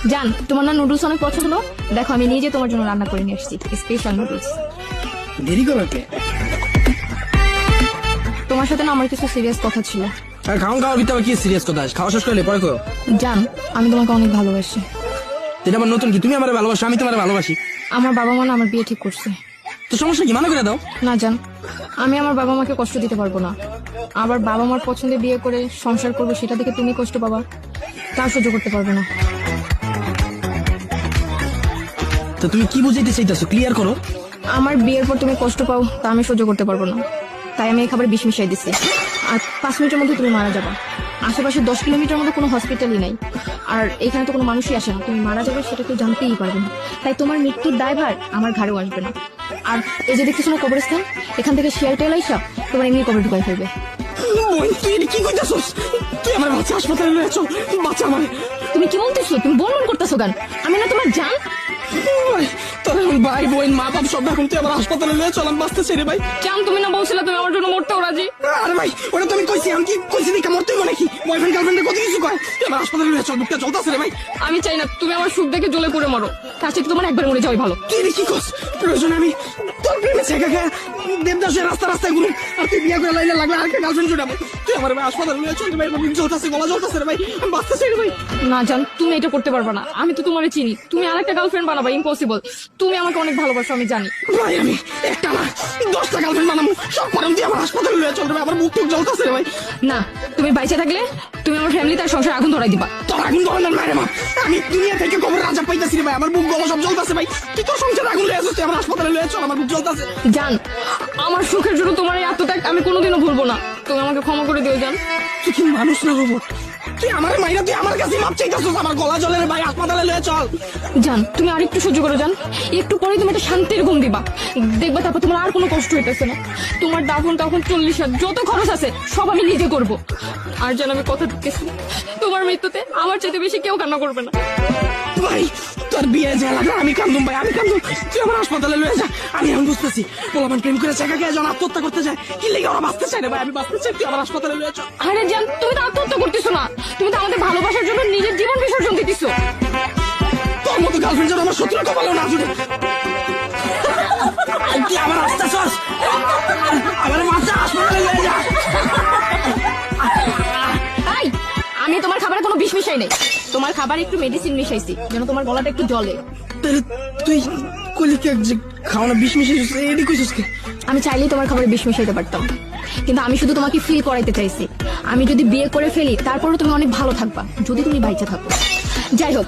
জান, তোমার না নুডলস অনেক পছন্দ, দেখো আমি নিজে তোমার জন্য রান্না করে নিয়ে আসছি স্পেশাল নুডলস। দেরি করো কে? তোমার সাথে না আমার কিছু সিরিয়াস কথা ছিল। আর খাওয়া খাওয়ার ভিতরে আবার কি সিরিয়াস কথা আছে? খাওয়া শেষ করলে পরে করো। জান, আমি তোমাকে অনেক ভালোবাসি। এটা আমার নতুন কি? তুমি আমার ভালোবাসো, আমি তোমার ভালোবাসি। আমার বাবা মা না আমার বিয়ে ঠিক করছে। তো সমস্যা কি? মানা করে দাও। না জান, আমি আমার বাবা মাকে কষ্ট দিতে পারবো না। আবার বাবা মার পছন্দে বিয়ে করে সংসার করবো, সেটা দেখে তুমি কষ্ট পাবা, তা সহ্য করতে পারবে না। তো তুমি কি বুঝাইতে চাইতেছো? ক্লিয়ার করো। আমার বিয়ের পর তুমি কষ্ট পাও, তা আমি সহ্য করতে পারবো না। তাই আমি এই খাবার বিষ মিশাই দিচ্ছি। আর 5 মিনিটের মধ্যে তুমি মারা যাবা। আশেপাশে 10 কিলোমিটার মধ্যে কোনো হসপিটালই নাই, আর এখানে তো কোনো মানুষই আসে না। তুমি মারা যাবে সেটা কেউ জানতেই পারবে না। তাই তোমার মৃত্যুর দায়ভার আমার ঘাড়েও আসবে না। আর এই যে দেখতেছো না কবরস্থান, এখান থেকে শিয়াল টেল আইসা তোমার এমনি কবর ঢুকাই ফেলবে। তুই কি কইতাছস? তুই আমার বাচ্চা হাসপাতালে নিয়ে চল। বাচ্চা আমার। তুমি কি বলতেছো? তুমি বলবন করতেছো গান? আমি না তোমার জান। তোর এখন ভাই বোন মা বাপ সব এখন তুই আমার হাসপাতালে নিয়ে চল। আমি বাঁচতেছি রে ভাই। জান, তুমি না বলছিলে তুমি আমার জন্য মরতেও রাজি? আরে ভাই ওটা তুমি কইছি, আমি কি কইছি দেখে মরতে হইব নাকি? বয়ফ্রেন্ড গার্লফ্রেন্ডে কত কিছু কয়। তুই আমার হাসপাতালে নিয়ে চল, বুকটা চলতেছে রে ভাই। আমি চাই না তুমি আমার সুখ দেখে জ্বলে পড়ে মরো, তার চেয়ে তোমার একবার মরে যাওয়াই ভালো। তুই কি করছ? প্রয়োজন আমি তোর প্রেমে ছেঁকা খেয়ে দেবদাসের রাস্তায় ঘুরে, আর তুই বিয়ে করে লাইনে লাগলে আর কে গার্লফ্রেন্ড জুটাবো? তুই আমার ভাই হাসপাতালে নিয়ে চল রে ভাই। আমার বুক জ্বলতেছে, গলা জ্বলতেছে রে ভাই। আমি বাঁচতেছি রে ভাই। না জান, তুমি এটা করতে পারবে না। আমি তো তোমারে চিনি, তুমি আরেকটা গার্লফ্রেন্ড বানাবা ইম্পসিবল। তুমি আমাকে অনেক ভালোবাসো, আমি জানি। ভাই আমি একটা না 10টা গার্লফ্রেন্ড বানাবো, সব পরম দিয়ে আমার হাসপাতালে নিয়ে চল রে ভাই। আমার বুক টুক জ্বলতেছে রে ভাই। না, তুমি বাইচে থাকলে তুমি আমার ফ্যামিলি তার সংসার আগুন ধরাই দিবা। তোর আগুন ধরানোর মায়ের মা, আমি দুনিয়া থেকে খবর রাজা পাইতেছি রে ভাই। আমার বুক গলা সব জ্বলতেছে ভাই। তুই তোর সংসার আগুন লেগে আসছিস, তুই আমার হাসপাতালে নিয়ে চল। আমার বুক জ্বলতেছে। জান, আমার সুখের জন্য তোমার এই আত্মত্যাগ আমি কোনোদিনও ভুলবো না। তুমি আমাকে ক্ষমা করে দিও জান। তুই কি মানুষ না রোবট? তুই আমার মাইরা তুই আমার কাছে মাপ চাইতেছিস। আমার গলা জ্বলে রে ভাই, হাসপাতালে নিয়ে চল। জান, তুমি আর একটু সহ্য করো জান। একটু পরে তুমি একটা শান্তির ঘুম দিবা, দেখবা তারপর তোমার আর কোনো কষ্ট হইতেছে না। তোমার দাফন তখন 40,000 যত খরচ আছে সব আমি নিজে করব। আর জান, আমি কথা দিতেছি, তোমার মৃত্যুতে আমার চাইতে বেশি কেউ কান্না করবে না। ভাই তোর বিয়ে যা লাগবে আমি কান্দুম ভাই, আমি কান্দুম। তুই আমার হাসপাতালে লয়ে যা। আমি এখন বুঝতেছি পোলাপান প্রেম করে ছেঁকা খেয়ে যখন আত্মহত্যা করতে যায়, কি লেগে ওরা বাঁচতে চায় না ভাই। আমি বাঁচতে চাই, তুই আমার হাসপাতালে লয়ে চল। আরে জান, তুমি তো আত্মহত্যা করতেছো না, তুমি তো আমাদের ভালোবাসার জন্য নিজের জীবন বিসর্জন দিতেছো। তোর মতো গার্লফ্রেন্ড যেন আমার শত্রুর কপালেও না জুটে। তুই আমার আসতেছস, আমার মাথা হাসপাতালে লয়ে যা। তাই আমি তোমার খাবারে কোনো বিষ মিশাই নাই, তোমার খাবারে একটু মেডিসিন মিশাইছি যেন তোমার গলাটা একটু জ্বলে। তাহলে তুই কইলি কে যে খাওয়ানো বিষ মিশিয়েছিস? এডি কইছিস কে? আমি চাইলেই তোমার খাবারে বিষ মিশাইতে পারতাম, কিন্তু আমি শুধু তোমাকে ফিল করাইতে চাইছি আমি যদি বিয়ে করে ফেলি তারপরে তুমি অনেক ভালো থাকবা, যদি তুমি বাইচা থাকো। যাই হোক,